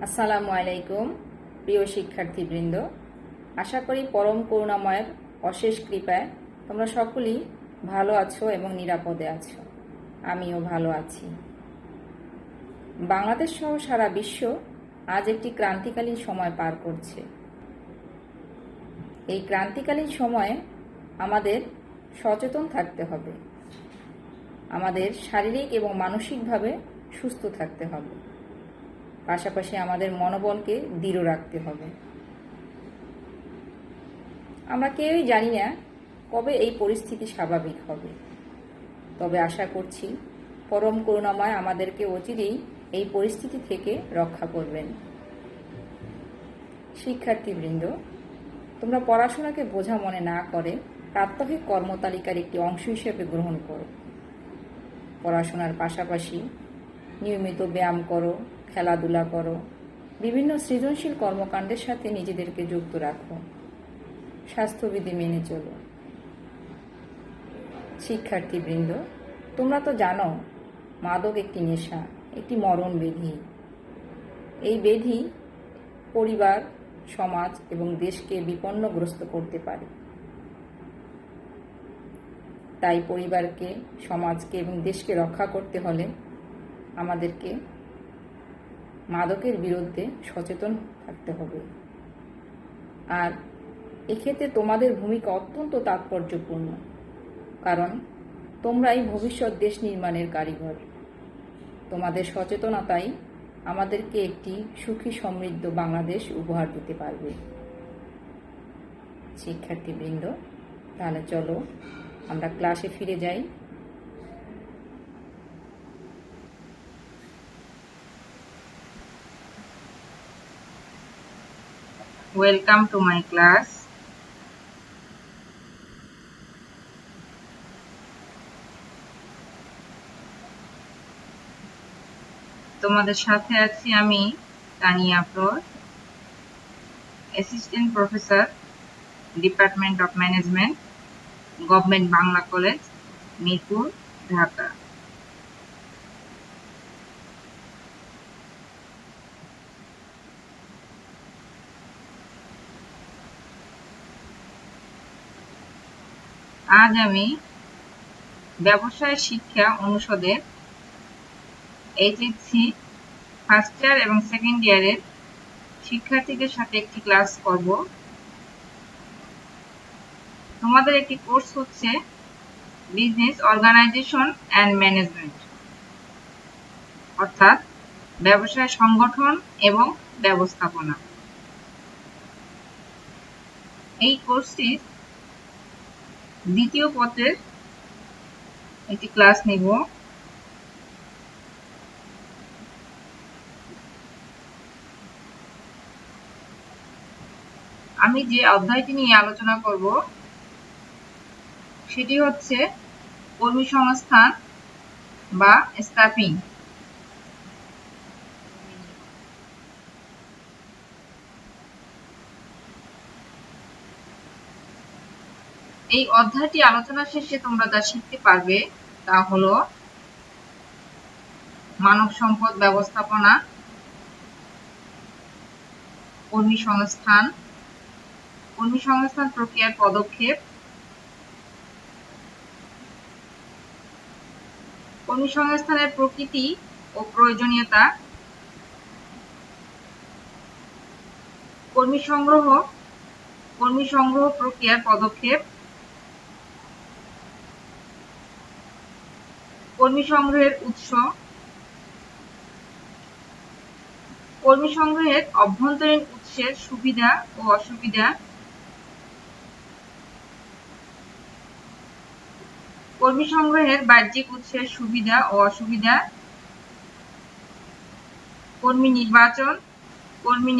আসসালামু আলাইকুম প্রিয় শিক্ষার্থীবৃন্দ, আশা করি পরম করুণাময়ের অশেষ কৃপায় তোমরা সকলেই ভালো আছো এবং নিরাপদে আছো। আমিও ভালো আছি। বাংলাদেশ সহ সারা বিশ্ব আজ একটি ক্রান্তিকালীন সময় পার করছে। এই ক্রান্তিকালীন সময়ে আমাদের সচেতন থাকতে হবে, আমাদের শারীরিক এবং মানসিকভাবে সুস্থ থাকতে হবে, পাশাপাশি আমাদের মনোবলকে দৃঢ় রাখতে হবে। আমরা কেউই জানি না কবে এই পরিস্থিতি স্বাভাবিক হবে, তবে আশা করছি পরম করুণাময় আমাদেরকে অচিরেই এই পরিস্থিতি থেকে রক্ষা করবেন। শিক্ষার্থীবৃন্দ, তোমরা পড়াশোনাকে বোঝা মনে না করে প্রাত্যহিক কর্মতালিকার একটি অংশ হিসেবে গ্রহণ করো। পড়াশোনার পাশাপাশি নিয়মিত ব্যায়াম করো, খেলাধুলা করো, বিভিন্ন সৃজনশীল কর্মকাণ্ডের সাথে নিজেদেরকে যুক্ত রাখো, স্বাস্থ্যবিধি মেনে চলো। শিক্ষার্থীবৃন্দ, তোমরা তো জানো মাদক একটি নেশা, একটি মরণ ব্যাধি। এই ব্যাধি পরিবার, সমাজ এবং দেশকে বিপন্নগ্রস্ত করতে পারে। তাই পরিবারকে, সমাজকে এবং দেশকে রক্ষা করতে হলে আমাদেরকে মাদকের বিরুদ্ধে সচেতন থাকতে হবে। আর এক্ষেত্রে তোমাদের ভূমিকা অত্যন্ত তাৎপর্যপূর্ণ, কারণ তোমরাই ভবিষ্যৎ দেশ নির্মাণের কারিগর। তোমাদের সচেতনতাই আমাদেরকে একটি সুখী সমৃদ্ধ বাংলাদেশ উপহার দিতে পারবে। শিক্ষার্থীবৃন্দ, তাহলে চলো আমরা ক্লাসে ফিরে যাই। Welcome to my class. তোমাদের সাথে আছি আমি Tania Afroz, assistant professor, department of management, government Bangla college, Mirpur, Dhaka. আজ আমি ব্যবসায় শিক্ষা অনুষদের এইচএসসি ফার্স্ট ইয়ার এবং সেকেন্ড ইয়ারের শিক্ষার্থীদের সাথে একটি ক্লাস করব। তোমাদের একটি কোর্স হচ্ছে বিজনেস অর্গানাইজেশন অ্যান্ড ম্যানেজমেন্ট, অর্থাৎ ব্যবসায় সংগঠন এবং ব্যবস্থাপনা। এই কোর্সটির দ্বিতীয় পত্রের একটি ক্লাস নিব। আমি যে অধ্যায়টি নিয়ে আলোচনা করব সেটি হচ্ছে কর্মীসংস্থান বা স্টাফিং। এই অধ্যায়টি আলোচনা শেষে তোমরা যা শিখতে পারবে তা হলো মানব সম্পদ ব্যবস্থাপনা, কর্মীসংস্থান, কর্মীসংস্থান প্রক্রিয়ার পদক্ষেপ, কর্মীসংস্থানের প্রকৃতি ও প্রয়োজনীয়তা, কর্মী সংগ্রহ প্রক্রিয়ার পদক্ষেপ, কর্মী সংগ্রহের উৎস, কর্মী সংগ্রহের অভ্যন্তরীণ উৎসের সুবিধা ও অসুবিধা, কর্মী সংগ্রহের বাহ্যিক উৎসের সুবিধা ও অসুবিধা, কর্মী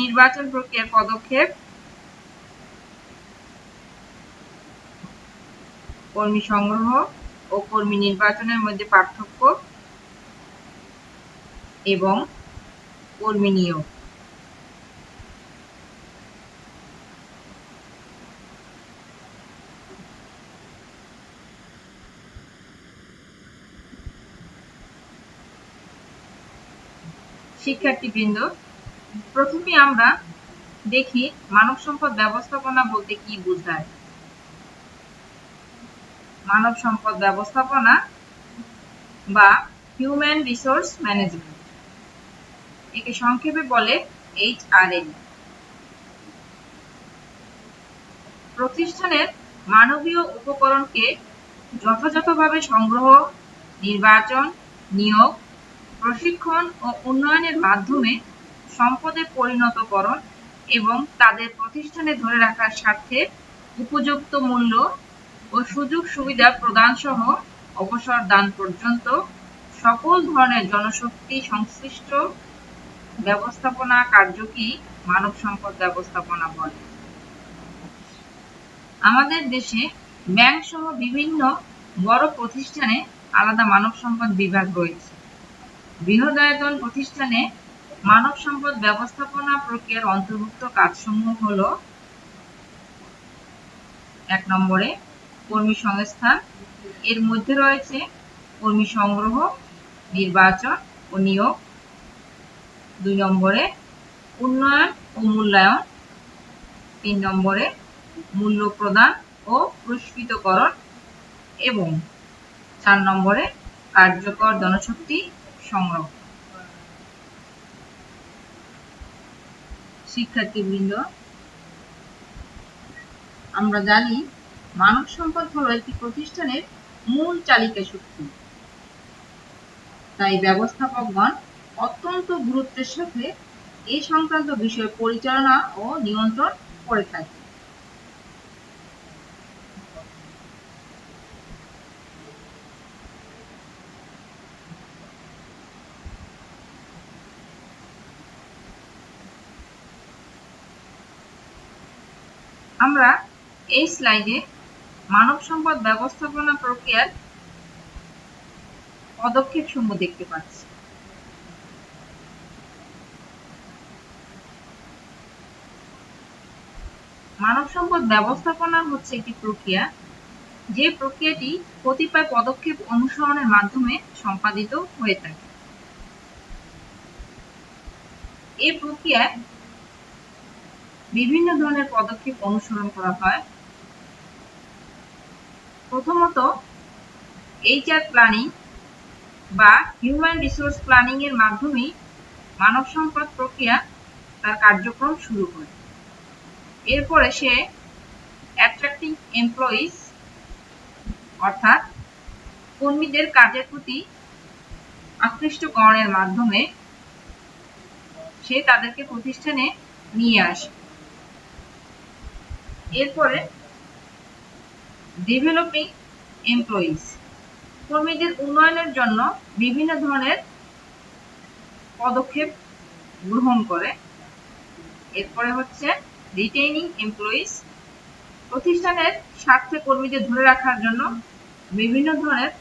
নির্বাচন প্রক্রিয়ার পদক্ষেপ, কর্মী সংগ্রহ ও কর্মী নির্বাচনের মধ্যে পার্থক্য এবং কর্মী নিয়োগ। শিক্ষার্থীবৃন্দ, প্রথমে আমরা দেখি মানব সম্পদ ব্যবস্থাপনা বলতে কি বোঝায়। মানব সম্পদ ব্যবস্থাপনা বা হিউম্যান রিসোর্স ম্যানেজমেন্ট, একে সংক্ষেপে বলে HRM। প্রতিষ্ঠানের মানবীয় উপকরণকে যথাযথভাবে সংগ্রহ, নির্বাচন, নিয়োগ, প্রশিক্ষণ ও উন্নয়নের মাধ্যমে সম্পদে পরিণতকরণ এবং তাদের প্রতিষ্ঠানে ধরে রাখার স্বার্থে উপযুক্ত মূল্য ও সুযোগ সুবিধা প্রদান সহ অবসর দান পর্যন্ত সকল ধরনের জনশক্তি সংশ্লিষ্ট ব্যবস্থাপনা কার্যকেই মানব সম্পদ ব্যবস্থাপনা বলে। আমাদের দেশে ব্যাংক সহ বিভিন্ন বড় প্রতিষ্ঠানে আলাদা মানব সম্পদ বিভাগ রয়েছে। বৃহদায়তন প্রতিষ্ঠানে মানব সম্পদ ব্যবস্থাপনা প্রক্রিয়ার অন্তর্ভুক্ত কাজসমূহ হলো: ১ নম্বরে কর্মী সংস্থান, এর মধ্যে রয়েছে কর্মী সংগ্রহ, নির্বাচন ও নিয়োগ। ২ নম্বরে উন্নয়ন ও মূল্যায়ন। ৩ নম্বরে মূল্য প্রদান ও পুরস্কৃতকরণ এবং ৪ নম্বরে কার্যকর জনশক্তি সংগ্রহ। শিক্ষার্থীবৃন্দ, আমরা জানি মানব সম্পদ হলো একটি প্রতিষ্ঠানের মূল চালিকা শক্তি। তাই ব্যবস্থাপকগণ অত্যন্ত গুরুত্বের সাথে এই সংক্রান্ত বিষয় পরিচালনা ও নিয়ন্ত্রণ করে থাকে। আমরা এই স্লাইডে মানব সম্পদ ব্যবস্থাপনা প্রক্রিয়ার পদক্ষেপ সমূহ দেখতে পাচ্ছি। মানব সম্পদ ব্যবস্থাপনা হচ্ছে একটি প্রক্রিয়া, যে প্রক্রিয়াটি কতিপয় পদক্ষেপ অনুসরণের মাধ্যমে সম্পাদিত হয়ে থাকে। এই প্রক্রিয়ায় বিভিন্ন ধরনের পদক্ষেপ অনুসরণ করা হয়। প্রথমত, HR প্ল্যানিং বা হিউম্যান রিসোর্স প্ল্যানিং এর মাধ্যমেই মানব সম্পদ প্রক্রিয়া তার কার্যক্রম শুরু করে। এরপরে সে অ্যাট্রাক্টিং এমপ্লয়িজ অর্থাৎ কর্মীদের কাজের প্রতি আকৃষ্টকরণের মাধ্যমে সে তাদেরকে প্রতিষ্ঠানে নিয়ে আসে। এরপরে ডেভেলপিং এমপ্লয়িজ, কর্মীদের উন্নয়নের জন্য বিভিন্ন ধরনের পদক্ষেপ গ্রহণ করে। এরপরে হচ্ছে রিটেইনিং এমপ্লয়িজ, প্রতিষ্ঠানের স্বার্থে কর্মীদের ধরে রাখার জন্য বিভিন্ন ধরনের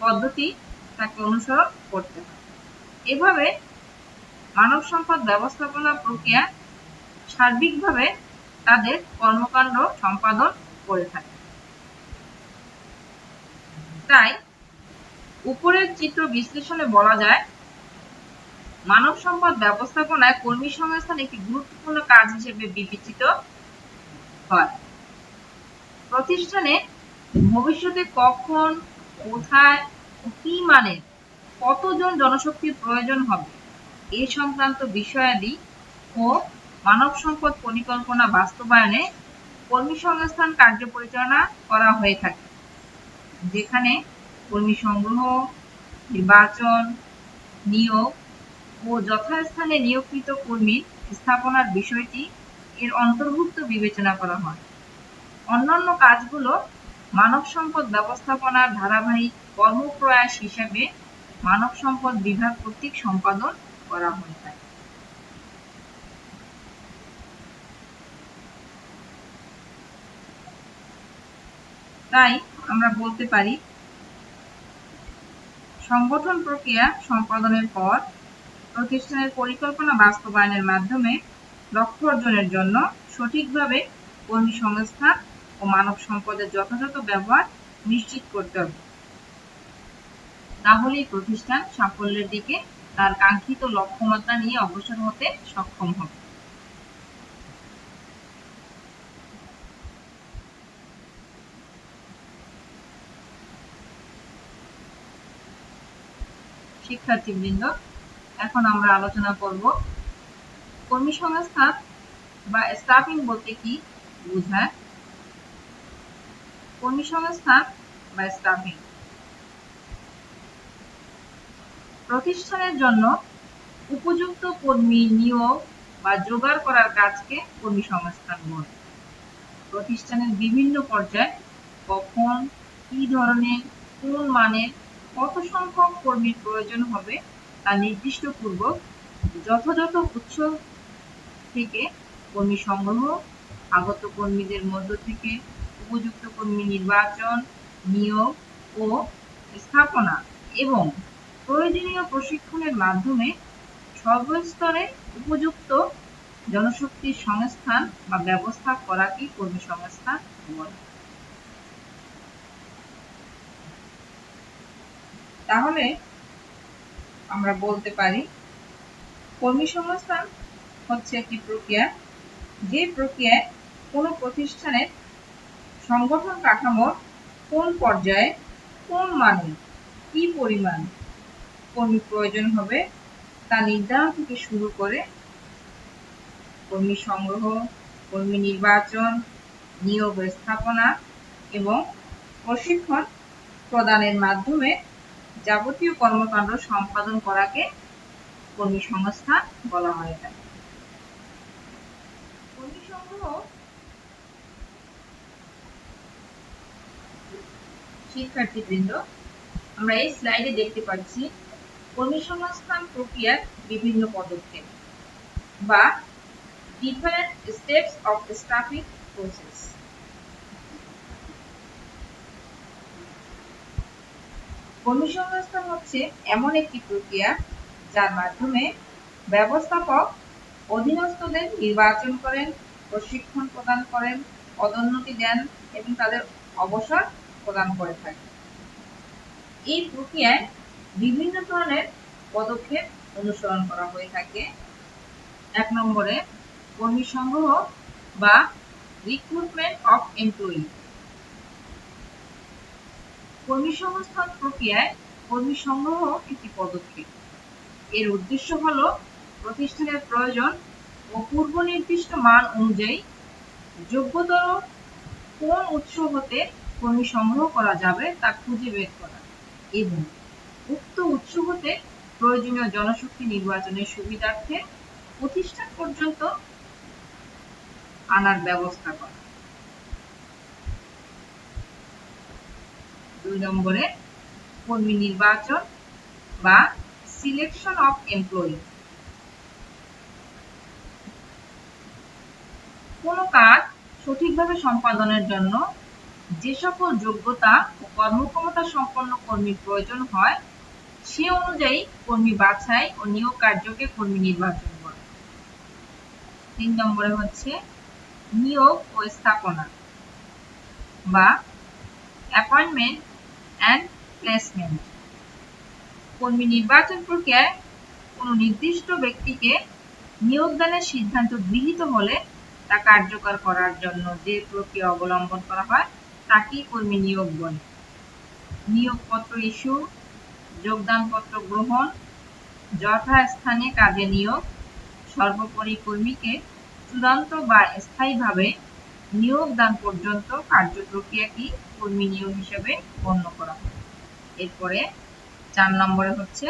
পদ্ধতি তাকে অনুসরণ করতে হয়। এভাবে মানব সম্পদ ব্যবস্থাপনা প্রক্রিয়া সার্বিকভাবে তাদের কর্মকাণ্ড সম্পাদন করে থাকে। তাই উপরের চিত্র বিশ্লেষণে বলা যায়, মানব সম্পদ ব্যবস্থাপনায় কর্মী সংস্থান একটি গুরুত্বপূর্ণ কাজ হিসেবে বিবেচিত হয়। প্রতিষ্ঠানে ভবিষ্যতে কখন, কোথায় ও কি মানের কতজন জনশক্তির প্রয়োজন হবে এই সংক্রান্ত বিষয়াদি ও মানব সম্পদ পরিকল্পনা বাস্তবায়নে কর্মী সংস্থান কার্য পরিচালনা করা হয়ে থাকে, যেখানে কর্মী সংগ্রহ, নির্বাচন, নিয়োগ ও যথাস্থানে নিয়োগকৃত কর্মীর স্থাপনার বিষয়টি এর অন্তর্ভুক্ত বিবেচনা করা হয়। অন্যান্য কাজগুলো মানব সম্পদ ব্যবস্থাপনার ধারাবাহিক কর্মপ্রয়াস হিসেবে মানব সম্পদ বিভাগ কর্তৃক সম্পাদন করা হয়ে থাকে। তাই আমরা বলতে পারি, সংগঠন প্রক্রিয়া সম্পাদনের পর প্রতিষ্ঠানের পরিকল্পনা বাস্তবায়নের মাধ্যমে লক্ষ্য অর্জনের জন্য সঠিকভাবে কর্মী সংস্থান ও মানব সম্পদের যথাযথ ব্যবহার নিশ্চিত করতে হবে। তাহলেই প্রতিষ্ঠান সাফল্যের দিকে তার কাঙ্ক্ষিত লক্ষ্যমাত্রা নিয়ে অগ্রসর হতে সক্ষম হবে। শিক্ষার্থীবৃন্দ, এখন আমরা আলোচনা করব কর্মী সংস্থান বা স্টাফিং বলতে কি বোঝায়। কর্মী সংস্থান বা স্টাফিং প্রতিষ্ঠানের জন্য উপযুক্ত কর্মী নিয়োগ বা জোগাড় করার কাজকে কর্মী সংস্থান বলে। প্রতিষ্ঠানের বিভিন্ন পর্যায়ে কখন, কি ধরনের, কোন মানের, কত সংখ্যক কর্মীর প্রয়োজন হবে তা নির্দিষ্ট পূর্বক যথাযথ উৎস থেকে কর্মী সংগ্রহ, আগত কর্মীদের মধ্য থেকে উপযুক্ত কর্মী নির্বাচন, নিয়োগ ও স্থাপনা এবং প্রয়োজনীয় প্রশিক্ষণের মাধ্যমে সর্বস্তরে উপযুক্ত জনশক্তির সংস্থান বা ব্যবস্থা করাকেই কর্মী সংস্থান বলে। তাহলে আমরা বলতে পারি কর্মী সংস্থান হচ্ছে একটি প্রক্রিয়া, যে প্রক্রিয়ায় কোনো প্রতিষ্ঠানের সংগঠন কাঠামোর কোন পর্যায়ে, কোন মানে, কি পরিমাণ কর্মী প্রয়োজন হবে তা নির্ধারণ থেকে শুরু করে কর্মী সংগ্রহ, কর্মী নির্বাচন, নিয়োগ স্থাপনা এবং প্রশিক্ষণ প্রদানের মাধ্যমে যাবতীয় কর্মকাণ্ড সম্পাদন করাকে কর্মী সংস্থান বলা হয়ে থাকে। কর্মী সংগ্রহ শিক্ষার্থীবৃন্দ, আমরা এই স্লাইডে দেখতে পাচ্ছি কর্মী সংস্থান প্রক্রিয়ার বিভিন্ন পদক্ষেপ বা different steps of staffing process. কর্মী সংস্থান হচ্ছে এমন একটি প্রক্রিয়া যার মাধ্যমে ব্যবস্থাপক অধীনস্থদের নির্বাচন করেন, প্রশিক্ষণ প্রদান করেন, পদোন্নতি দেন এবং তাদের অবসর প্রদান করে থাকেন। এই প্রক্রিয়ায় বিভিন্ন ধরনের পদক্ষেপ অনুসরণ করা হয়ে থাকে। 1 নম্বরে কর্মী সংগ্রহ বা রিক্রুটমেন্ট অফ এমপ্লয়ি। কর্মী সংস্থান প্রক্রিয়ায় কর্মী সংগ্রহ একটি পদক্ষেপ। এর উদ্দেশ্য হলো প্রতিষ্ঠানের প্রয়োজন ও পূর্ব নির্দিষ্ট মান অনুযায়ী যোগ্যতর কোন উৎস হতে কর্মী সংগ্রহ করা যাবে তা খুঁজে বের করা এবং উক্ত উৎস হতে প্রয়োজনীয় জনশক্তি নির্বাচনের সুবিধার্থে প্রতিষ্ঠান পর্যন্ত আনার ব্যবস্থা করা। 2 নম্বরে কর্মী নির্বাচন বা সিলেকশন অফ এমপ্লয়ি। কোনো কাজ সঠিকভাবে সম্পাদনের জন্য যে সকল যোগ্যতা ও কর্মক্ষমতা সম্পন্ন কর্মীর প্রয়োজন হয় সে অনুযায়ী কর্মী বাছাই ও নিয়োগ কার্যকে কর্মী নির্বাচন বলে। 3 নম্বরে হচ্ছে নিয়োগ ও স্থাপনা বা অ্যাপয়েন্টমেন্ট অ্যান্ড প্লেসমেন্ট। কর্মী নির্বাচন প্রক্রিয়ায় কোনো নির্দিষ্ট ব্যক্তিকে নিয়োগদানের সিদ্ধান্ত গৃহীত হলে তা কার্যকর করার জন্য যে প্রক্রিয়া অবলম্বন করা হয় তাকেই কর্মী নিয়োগ বলে। নিয়োগপত্র ইস্যু, যোগদানপত্র গ্রহণ, যথাস্থানে কাজে নিয়োগ, সর্বোপরি কর্মীকে চূড়ান্ত বা স্থায়ীভাবে নিয়োগদান পর্যন্ত কার্য প্রক্রিয়াকে কর্মী নিয়োগ হিসেবে গণ্য করা হয়। এরপরে 4 নম্বরে হচ্ছে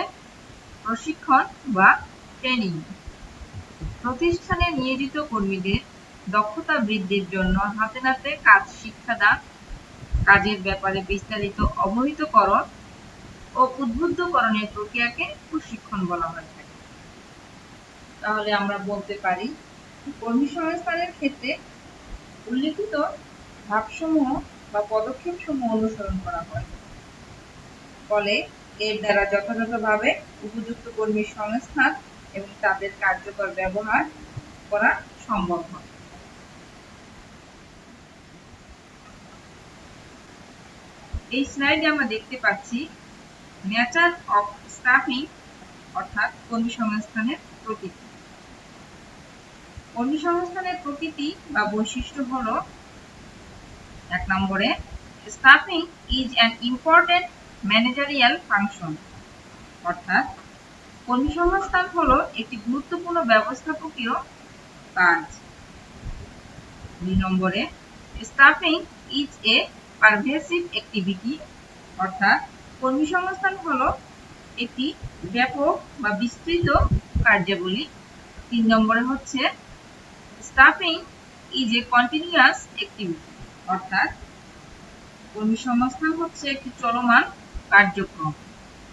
প্রশিক্ষণ বা ট্রেনিং। প্রতিষ্ঠানে নিয়োজিত কর্মীদের দক্ষতা বৃদ্ধির জন্য হাতে নাতে কাজ শিক্ষাদান, কাজের ব্যাপারে বিস্তারিত অবহিতকরণ ও উদ্বুদ্ধকরণের প্রক্রিয়াকে প্রশিক্ষণ বলা হয়ে থাকে। তাহলে আমরা বলতে পারি কর্মী সংস্থানের ক্ষেত্রে উল্লেখিত ধাপসমূহ বা পদক্ষেপসমূহ অনুসরণ করা হয়, ফলে এর দ্বারা যথাযথভাবে উপযুক্ত কর্মীর সংস্থান এবং তাদের কার্যকর ব্যবহার করা সম্ভব হয়। এই স্লাইডে আমরা দেখতে পাচ্ছি নেচার অফ স্টাফিং অর্থাৎ কর্মসংস্থানের প্রকৃতি। কর্মসংস্থানের প্রকৃতি বা বৈশিষ্ট্য হলো, 1 নম্বরে, staffing is an important managerial function, অর্থাৎ কর্মসংস্থান হলো একটি গুরুত্বপূর্ণ ব্যবস্থাপকীয় কাজ। 2 নম্বরে, স্টাফিং ইজ এ পারভেসিভ অ্যাক্টিভিটি, অর্থাৎ কর্মসংস্থান হলো একটি ব্যাপক বা বিস্তৃত কার্যাবলী। 3 নম্বরে হচ্ছে stuffing is a continuous activity, অর্থাৎ কর্মসংস্থান হচ্ছে একটি চলমান কার্যক্রম।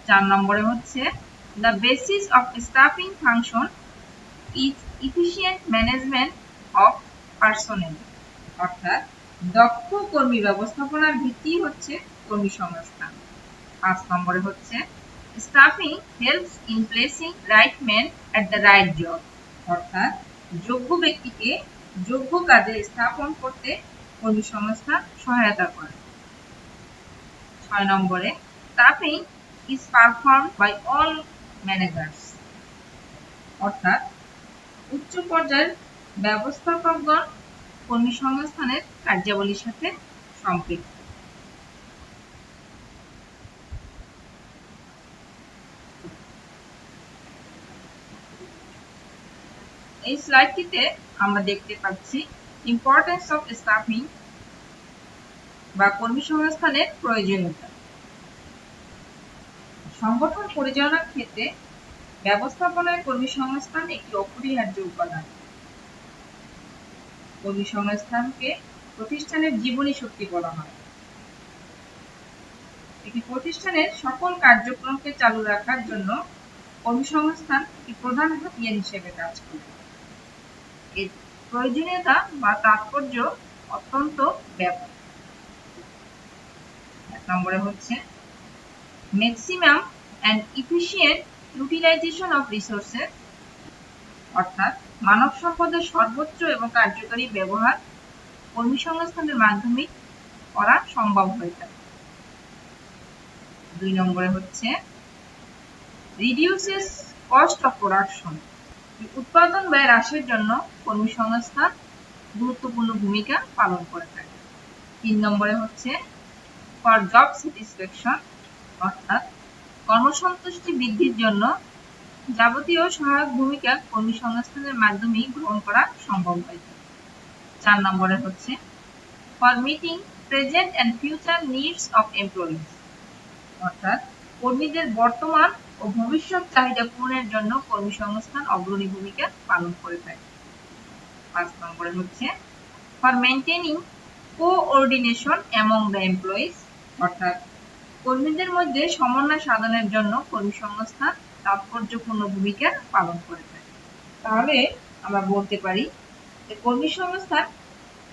4 নম্বরে হচ্ছে the basis of stuffing function is efficient management of personnel, অর্থাৎ দক্ষ কর্মী ব্যবস্থাপনার ভিত্তি হচ্ছে কর্মসংস্থান। 5 নম্বরে হচ্ছে stuffing helps in placing right man at the right job, অর্থাৎ যোগ্য ব্যক্তিকে যোগ্য কাজে স্থাপন করতে কর্মসংস্থান সহায়তা করে। 6 নম্বরে staffing is performed by all managers, অর্থাৎ উচ্চ পর্যায়ের ব্যবস্থাপকগণ কর্মসংস্থানের কার্যাবলীর সাথে সম্পৃক্ত। এই স্লাইডটিতে আমরা দেখতে পাচ্ছি ইম্পর্টেন্স অফ স্টাফিং বা কর্মসংস্থানের প্রয়োজনীয়তা। সংগঠন পরিচালনার ক্ষেত্রে ব্যবস্থাপনায় কর্মসংস্থান একটি অপরিহার্য উপাদান। কর্মসংস্থানকে প্রতিষ্ঠানের জীবনী শক্তি বলা হয়। একটি প্রতিষ্ঠানের সকল কার্যক্রমকে চালু রাখার জন্য কর্মসংস্থান একটি প্রধান হাতিয়ার হিসেবে কাজ করে। এর প্রয়োজনীয়তা বা তাৎপর্য অত্যন্ত ব্যাপক। 1 নম্বরে হচ্ছে maximum and efficient utilization of resources, অর্থাৎ মানব সম্পদের সর্বোচ্চ এবং কার্যকরী ব্যবহার কর্মসংস্থানের মাধ্যমে করা সম্ভব হয়ে থাকে। 2 নম্বরে হচ্ছে রিডিউসেস কস্ট অফ প্রোডাকশন, উৎপাদন ব্যয় হ্রাসের জন্য কর্মসংস্থান গুরুত্বপূর্ণ ভূমিকা পালন করে থাকে। 3 নম্বরে হচ্ছে ফর জব স্যাটিসফ্যাকশন, অর্থাৎ কর্মসন্তুষ্টি বৃদ্ধির জন্য যাবতীয় সহায়ক ভূমিকা কর্মসংস্থানের মাধ্যমেই গ্রহণ করা সম্ভব হয়। 4 নম্বরে হচ্ছে for meeting present and future needs of employees, অর্থাৎ কর্মীদের বর্তমান ও ভবিষ্যৎ চাহিদা পূরণের জন্য কর্মসংস্থান অগ্রণী ভূমিকা পালন করে থাকে। 5 নম্বরে হচ্ছে for maintaining coordination among the employees, অর্থাৎ কর্মীদের মধ্যে সমন্বয় সাধনের জন্য কর্মসংস্থান তাৎপর্যপূর্ণ ভূমিকা পালন করে থাকে। তাহলে আমরা বলতে পারি যে কর্মসংস্থান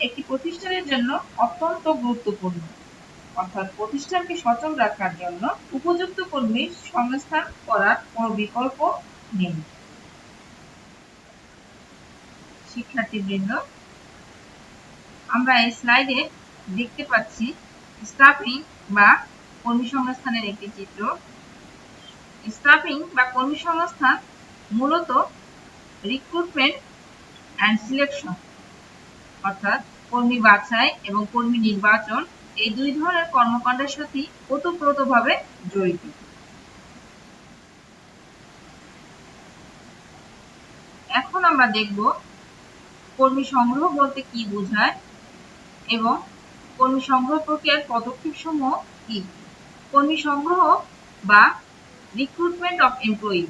একটি প্রতিষ্ঠানের জন্য অত্যন্ত গুরুত্বপূর্ণ, অর্থাৎ প্রতিষ্ঠানকে সচল রাখার জন্য উপযুক্ত কর্মীর সংস্থান করার কোনো বিকল্প নেই। শিক্ষার্থীবৃন্দ, আমরা এই স্লাইডে দেখতে পাচ্ছি স্টাফিং বা কর্মসংস্থানের একটি চিত্র। স্টাফিং বা কর্মসংস্থান মূলত রিক্রুটমেন্ট অ্যান্ড সিলেকশন, অর্থাৎ কর্মী বাছাই এবং কর্মী নির্বাচন, এই দুই ধরনের কর্মকাণ্ডের সাথে ওতপ্রোতভাবে জড়িত। এখন আমরা দেখব কর্মী সংগ্রহ বলতে কি বোঝায় এবং কর্মী সংগ্রহ প্রক্রিয়ার পদক্ষেপসমূহ কি। কর্মী সংগ্রহ বা রিক্রুটমেন্ট অফ এমপ্লয়ি,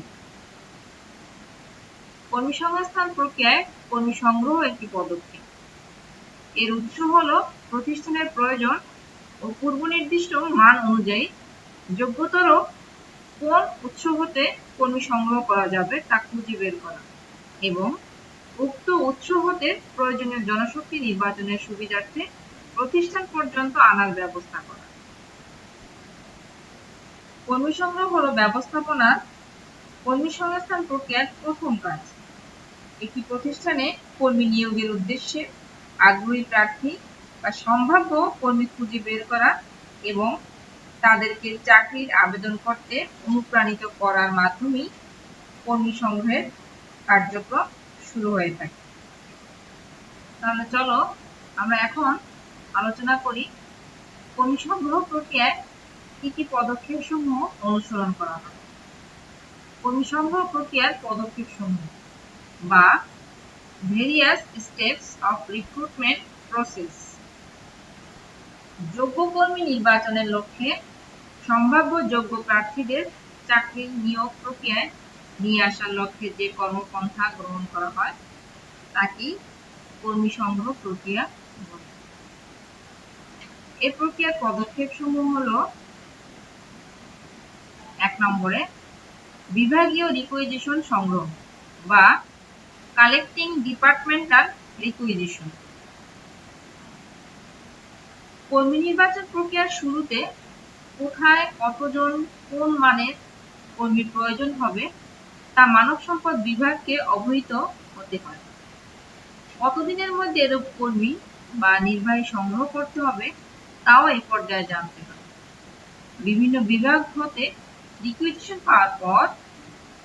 কর্মসংস্থান প্রক্রিয়ায় কর্মী সংগ্রহ একটি পদক্ষেপ। এর উৎস হলো প্রতিষ্ঠানের প্রয়োজন ও পূর্ব নির্দিষ্ট মান অনুযায়ী যোগ্যতর কোন উৎস হতে কর্মী সংগ্রহ করা যাবে তা খুঁজে বের করা এবং উক্ত উৎস হতে প্রয়োজনীয় জনশক্তি নির্বাচনের সুবিধার্থে প্রতিষ্ঠান পর্যন্ত আনার ব্যবস্থা করা। কর্মী সংগ্রহ হলো ব্যবস্থাপনার কর্মসংস্থান প্রক্রিয়ার প্রথম কাজ। একটি প্রতিষ্ঠানে কর্মী নিয়োগের উদ্দেশ্যে আগ্রহী প্রার্থী বা সম্ভাব্য কর্মী খুঁজে বের করা এবং তাদেরকে চাকরির আবেদন করতে অনুপ্রাণিত করার মাধ্যমেই কর্মী সংগ্রহের কার্যক্রম শুরু হয়ে থাকে। তাহলে চলো আমরা এখন আলোচনা করি কর্মী সংগ্রহ প্রক্রিয়ায় কি কি পদক্ষেপ সমূহ অনুসরণ করা হয়। কর্মী সংগ্রহ প্রক্রিয়ার পদক্ষেপ সমূহ বা various steps of recruitment process. যোগ্য কর্মী নির্বাচনের লক্ষ্যে সম্ভাব্য যোগ্য প্রার্থীদের চাকরি নিয়োগ প্রক্রিয়ায় নিয়ে আসার লক্ষ্যে যে কর্মপন্থা গ্রহণ করা হয় তাকে কর্মী সংগ্রহ প্রক্রিয়া বলে। এই প্রক্রিয়ার পদক্ষেপ সমূহ হলো: 1 নম্বরে বিভাগীয় রিকুইজিশন সংগ্রহ বা কালেক্টিং ডিপার্টমেন্টাল রিকুইজিশন। কর্মী নির্বাচন প্রক্রিয়ার শুরুতে কোথায় কতজন কোন মানের কর্মীর প্রয়োজন হবে তা মানব সম্পদ বিভাগকে অবহিত হতে হয়। কতদিনের মধ্যে এরূপ কর্মী বা নির্বাহী সংগ্রহ করতে হবে তাও এই পর্যায়ে জানতে হবে। বিভিন্ন বিভাগ হতে রিকুইজিশন পাওয়ার পর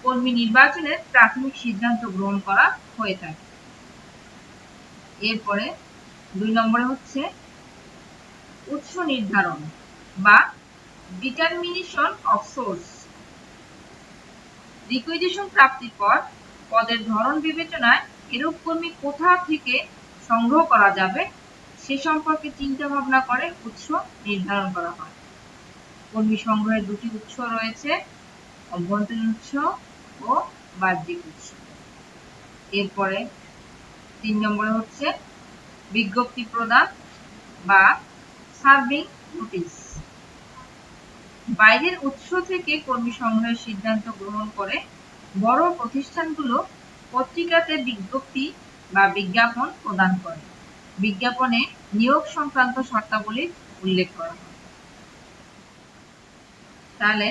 কর্মী নির্বাচনের প্রাথমিক সিদ্ধান্ত গ্রহণ করা হয়ে থাকে। এরপরে 2 নম্বরে হচ্ছে উৎস নির্ধারণ বা ডিটারমিনেশন অফ সোর্স। রিকুইজিশন প্রাপ্তির পর পদের ধরন বিবেচনায় এরূপ কর্মী কোথা থেকে সংগ্রহ করা যাবে সে সম্পর্কে চিন্তা ভাবনা করে উৎস নির্ধারণ করা হয়। কর্মী সংগ্রহের 2টি উৎস রয়েছে: অভ্যন্তরীণ উৎস ও বাহ্যিক উৎস। এরপরে 3 নম্বরে হচ্ছে বিজ্ঞপ্তি প্রদান বা সার্ভিং নোটিশ। বাইরের উৎস থেকে কর্মী সংগ্রহের সিদ্ধান্ত গ্রহণ করে বড় প্রতিষ্ঠানগুলো পত্রিকাতে বিজ্ঞপ্তি বা বিজ্ঞাপন প্রদান করে। বিজ্ঞাপনে নিয়োগ সংক্রান্ত শর্তাবলী উল্লেখ করা হয়। তাহলে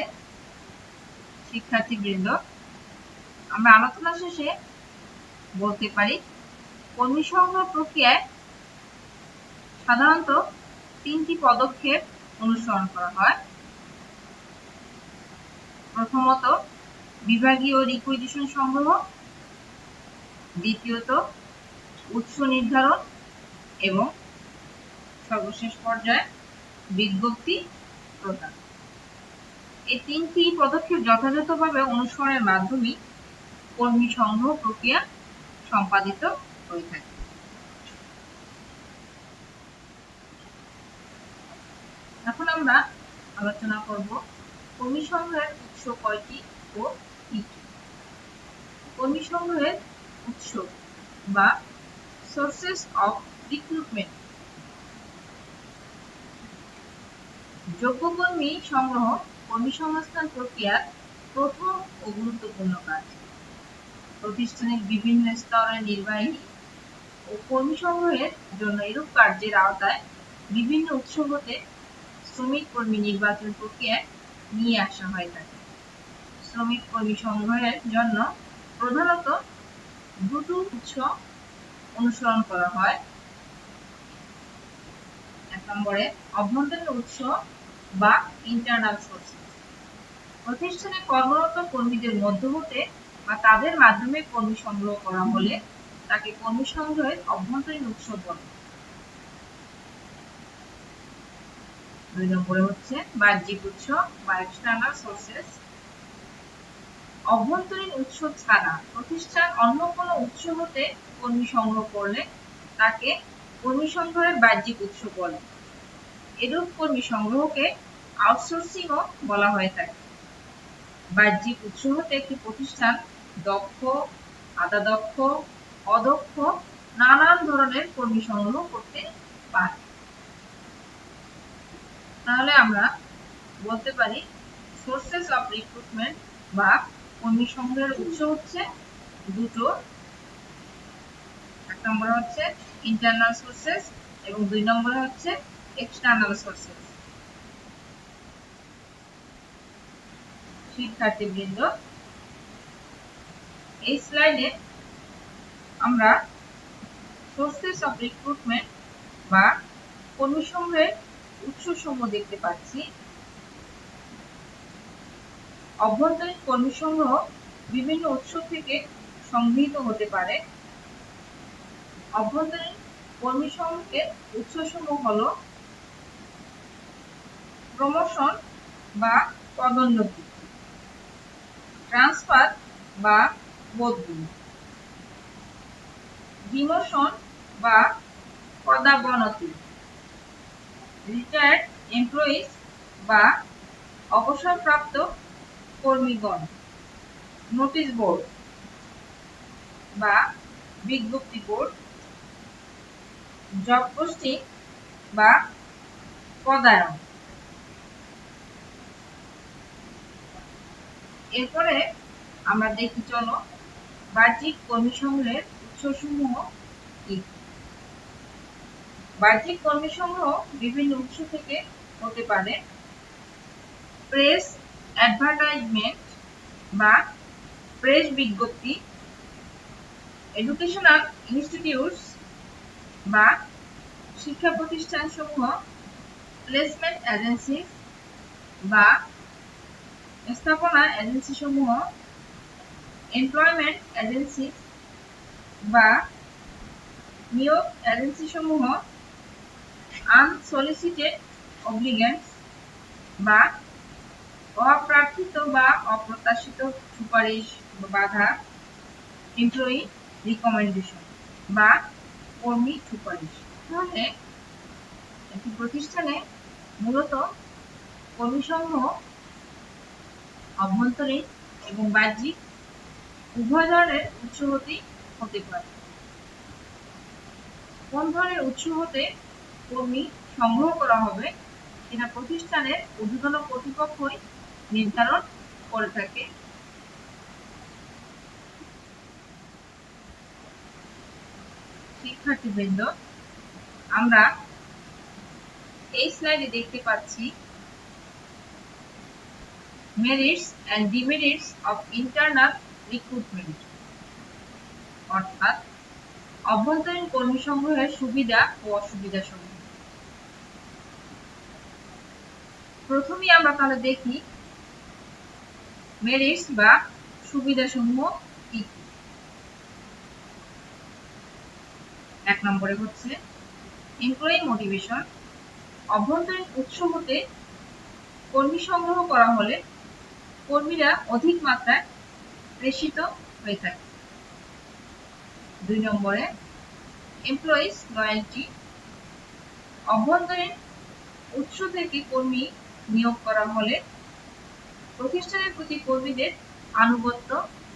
শিক্ষার্থীবৃন্দ, আমরা আলোচনা শেষে বলতে পারি কর্মী সংগ্রহ প্রক্রিয়ায় সাধারণত 3টি পদক্ষেপ অনুসরণ করা হয়। প্রথমত বিভাগীয় রিকুইজিশন সংগ্রহ, দ্বিতীয়ত উৎস নির্ধারণ এবং সর্বশেষ পর্যায়ে বিজ্ঞপ্তি প্রদান। এই 3টি পদক্ষেপ যথাযথভাবে অনুসরণের মাধ্যমে কর্মী সংগ্রহ প্রক্রিয়া সম্পাদিত হয়ে থাকে। এখন আমরা আলোচনা করব কর্মী সংগ্রহের উৎস কয়টি ও কি কি। কর্মী সংগ্রহের উৎস বা সোর্সেস অফ রিক্রুটমেন্ট। যোগ্য কর্মী সংগ্রহ কর্মী সংস্থান প্রক্রিয়ার প্রথম ও গুরুত্বপূর্ণ কাজ। প্রতিষ্ঠানের বিভিন্ন স্তরের নির্বাহী ও কর্মী সংগ্রহের জন্য এরূপ কার্যের আওতায় বিভিন্ন উৎস হতে শ্রমিক কর্মী নির্বাচন প্রক্রিয়ায় নিয়ে আসা হয়ে থাকে। শ্রমিক কর্মী সংগ্রহের জন্য প্রধানত 2টি উৎস অনুসরণ করা হয়। 1 নম্বরে অভ্যন্তরীণ উৎস বা ইন্টারনাল সোর্সেস। প্রতিষ্ঠানে কর্মরত কর্মীদের মধ্য হতে বা তাদের মাধ্যমে কর্মী সংগ্রহ করা হলে তাকে কর্মী সংগ্রহের অভ্যন্তরীণ উৎস বলে। 2 নম্বরে হচ্ছে বাহ্যিক উৎস বা এক্সটার্নাল সোর্সেস। অভ্যন্তরীণ উৎস ছাড়া প্রতিষ্ঠান অন্য কোনো উৎস হতে কর্মী সংগ্রহ করলে তাকে কর্মী সংগ্রহের বাহ্যিক উৎস বলে। এরূপ কর্মী সংগ্রহকে আউটসোর্সিংও বলা হয়ে থাকে। বাহ্যিক উৎস হতে একটি প্রতিষ্ঠান দক্ষ, আধা দক্ষ, অদক্ষ নানান ধরনের কর্মী সংগ্রহ করতে পারে। তাহলে আমরা বলতে পারি সোর্সেস অফ রিক্রুটমেন্ট বা কর্মী সংগ্রহের উৎস হচ্ছে 2টো। 1 নম্বরে হচ্ছে ইন্টারনাল সোর্সেস এবং 2 নম্বরে হচ্ছে এক্সটার্নাল সোর্সেস। শিক্ষার্থীবৃন্দ, এই স্লাইডে আমরা সোর্সেস অফ রিক্রুটমেন্ট বা কর্মী সংগ্রহের উৎসসমূহ দেখতে পাচ্ছি। অভ্যন্তরীণ কর্মী সংগ্রহ বিভিন্ন উৎস থেকে সংগৃহীত হতে পারে। অভ্যন্তরীণ কর্মী সমূহের উৎসসমূহ হলো প্রমোশন বা পদোন্নতি, ট্রান্সফার বা বদলি, ডিমোশন বা পদাবনতি, রিটায়ার্ড এমপ্লয়িজ বা অবসরপ্রাপ্ত কর্মীগণ, নোটিশ বোর্ড বা বিজ্ঞপ্তি বোর্ড, জব পোস্টিং বা পদায়ন। এরপরে আমরা দেখি চলো বাহ্যিক কর্মী সমূহের উৎসসমূহ কি। বাহ্যিক কর্মী সমূহ বিভিন্ন উৎস থেকে হতে পারে। প্রেস অ্যাডভার্টাইজমেন্ট বা প্রেস বিজ্ঞপ্তি, এডুকেশনাল ইনস্টিটিউটস বা শিক্ষা প্রতিষ্ঠান সমূহ, প্লেসমেন্ট এজেন্সি বা স্থাপনা এজেন্সি সমূহ, এমপ্লয়মেন্ট এজেন্সি বা নিয়োগ এজেন্সি সমূহ, আনসলিসিটেড অব্লিগেন্টস বা অপ্রার্থিত বা অপ্রত্যাশিত সুপারিশ বা বাধা, এমপ্লয়ি রিকমেন্ডেশন বা কর্মী সুপারিশ। তাহলে একটি প্রতিষ্ঠানে মূলত কর্মী সমূহ অভ্যন্তরীণ এবং বাহ্যিক উভয় ধরনের উৎস হতেই হতে পারে। কোন ধরনের উৎস হতে কর্মী সংগ্রহ করা হবে সেটা প্রতিষ্ঠানের ঊর্ধ্বতন কর্তৃপক্ষই নির্ধারণ করে থাকে। শিক্ষার্থীবৃন্দ, আমরা এই স্লাইডে দেখতে পাচ্ছি merits and demerits of internal recruitment, অর্থাৎ অভ্যন্তরীণ কর্মী সংগ্রহের সুবিধা ও অসুবিধা সমূহ। প্রথমেই আমরা তাহলে দেখি মেরিটস বা সুবিধা সমূহ কি কি। 1 নম্বরে হচ্ছে এমপ্লয়ি মোটিভেশন। অভ্যন্তরীণ উৎস হতে কর্মী সংগ্রহ করা হলে কর্মীরা অধিক মাত্রায় প্রেষিত হয়ে থাকে। 2 নম্বরে এমপ্লয়িজ লয়্যালটি। অভ্যন্তরীণ উৎস থেকে কর্মী নিয়োগ করা হলে প্রতিষ্ঠানের প্রতি কর্মীদের আনুগত্য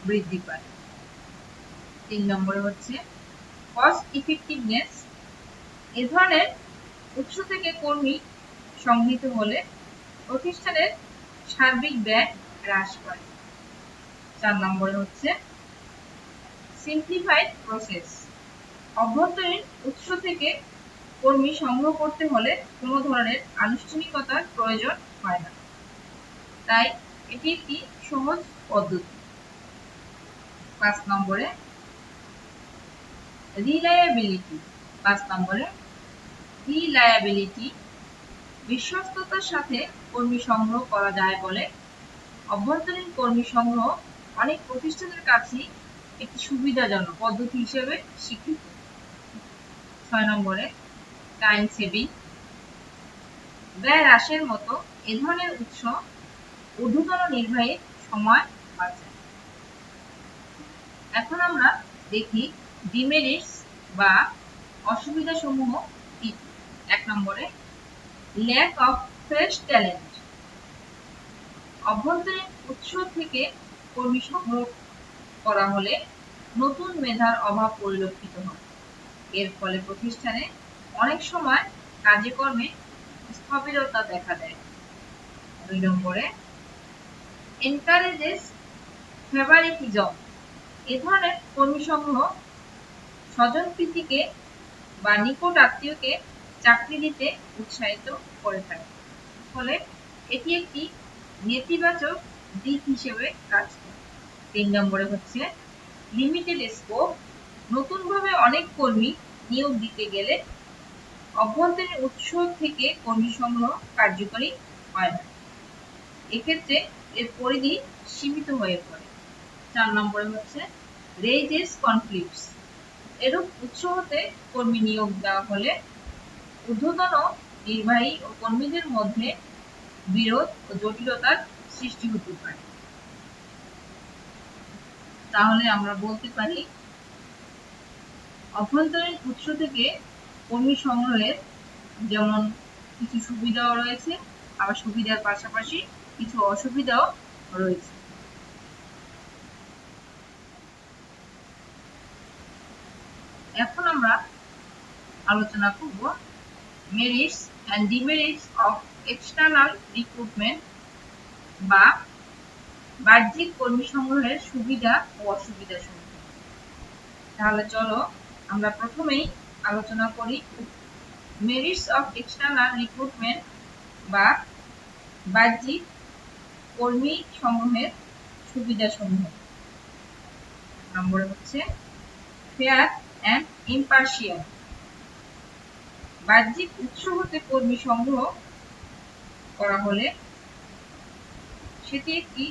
বৃদ্ধি পায়। 3 নম্বরে হচ্ছে কস্ট ইফেক্টিভনেস। এ ধরনের উৎস থেকে কর্মী সংগৃহীত হলে প্রতিষ্ঠানের সার্বিক ব্যয় হ্রাস পায়। 4 নম্বরে হচ্ছে সিম্পলিফাইড প্রসেস। অভ্যন্তরীণ উৎস থেকে কর্মী সংগ্রহ করতে হলে কোনো ধরনের আনুষ্ঠানিকতার প্রয়োজন হয় না, তাই এটি একটি সহজ পদ্ধতি। 5 নম্বরে রিলায়াবিলিটি। 5 নম্বরে রিলায়াবিলিটি, বিশ্বস্ততার সাথে কর্মী সংগ্রহ করা যায় বলে অভ্যন্তরীণ কর্মী সংগ্রহ অনেক প্রতিষ্ঠানের কাছেই একটি সুবিধাজনক পদ্ধতি হিসেবে স্বীকৃত। 6 নম্বরে টাইম সেভিং। ব্যয় হ্রাসের মতো এ ধরনের উৎস ঊর্ধ্বতন নির্বাহীর সময় বাঁচায়। এখন আমরা দেখি ডিমেরিটস বা অসুবিধা সমূহ কি। 1 নম্বরে ল্যাক অফ ফ্রেশ ট্যালেন্ট। অভ্যন্তরীণ উৎস থেকে কর্মী সংগ্রহ করা হলে নতুন মেধার অভাব পরিলক্ষিত হয়। এর ফলে প্রতিষ্ঠানে অনেক সময় কাজে-কর্মে স্থবিরতা দেখা দেয়। 2 নম্বরে এনকারেজেস ফেভারিটিজম। এ ধরনের কর্মী সংগ্রহ স্বজনপ্রীতিকে বা নিকট আত্মীয়কে চাকরি দিতে উৎসাহিত করে থাকে, ফলে এটি একটি নেতিবাচক দিক হিসেবে কাজ করে। 3 নম্বরে হচ্ছে লিমিটেড স্কোপ। নতুনভাবে অনেক কর্মী নিয়োগ দিতে গেলে অভ্যন্তরীণ উৎস থেকে কর্মী সংগ্রহ কার্যকরী হয় না, এক্ষেত্রে এর পরিধি সীমিত হয়ে পড়ে। 4 নম্বরে হচ্ছে রেজেস কনফ্লিক্টস। এরূপ উৎস হতে কর্মী নিয়োগ দেওয়া হলে ঊর্ধ্বতন নির্বাহী ও কর্মীদের মধ্যে বিরোধ ও জটিলতার সৃষ্টি হতে পারে। তাহলে আমরা বলতে পারি অভ্যন্তরীণ উৎস থেকে কর্মী সংগ্রহের যেমন কিছু সুবিধাও রয়েছে, আবার সুবিধার পাশাপাশি কিছু অসুবিধাও রয়েছে। এখন আমরা আলোচনা করব merits and demerits of external recruitment বা বাহ্যিক কর্মী সংগ্রহের সুবিধা ও অসুবিধা সমূহ। তাহলে চলো আমরা প্রথমেই আলোচনা করি মেরিটস অফ এক্সটার্নাল রিক্রুটমেন্ট বা বাহ্যিক কর্মী সংগ্রহের সুবিধা সমূহ। নম্বর হচ্ছে ফেয়ার এন্ড ইম্পার্শিয়াল। বাহ্যিক উৎস হতে কর্মী সংগ্রহ করা হলে সেটি একটি